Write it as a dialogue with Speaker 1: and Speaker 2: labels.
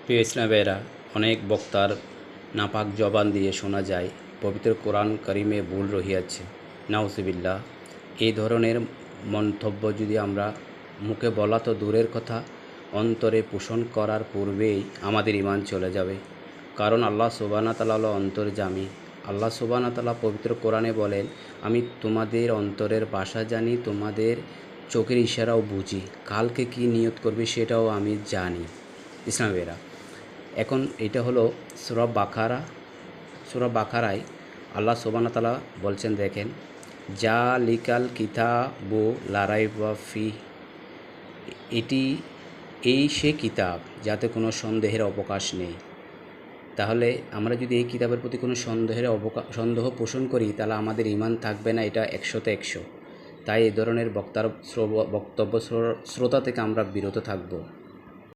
Speaker 1: প্রিয় ইসলামেরা, অনেক বক্তার নাপাক জবান দিয়ে শোনা যায় পবিত্র কোরআন কারিমে ভুল রহিয়াছে। নাউজুবিল্লাহ। এই ধরনের মন্তব্য যদি আমরা মুখে বলা তো দূরের কথা, অন্তরে পোষণ করার পূর্বেই আমাদের ঈমান চলে যাবে। কারণ আল্লাহ সুবহানাহু ওয়া তাআলা হলো অন্তর্যামী। আল্লাহ সুবহানাহু ওয়া তাআলা পবিত্র কোরআনে বলেন, আমি তোমাদের অন্তরের ভাষা জানি, তোমাদের চোখের ইশারাও বুঝি, কালকে কি নিয়ত করবে সেটাও আমি জানি। ইসলামেরা, এখন এটা হলো সূরা বাকারায় আল্লাহ সুবহানাহু ওয়া তাআলা বলছেন, দেখেন, জালিকাল কিতাবু লা রাইবা ফিহ, এটি সে কিতাব যাতে কোনো সন্দেহের অবকাশ নেই। তাহলে আমরা যদি এই কিতাবের প্রতি কোনো সন্দেহ পোষণ করি, তাহলে আমাদের ঈমান থাকবে না, এটা 100তে 100। তাই এই ধরনের বক্তব্য শ্রোতা থেকে আমরা বিরত থাকব।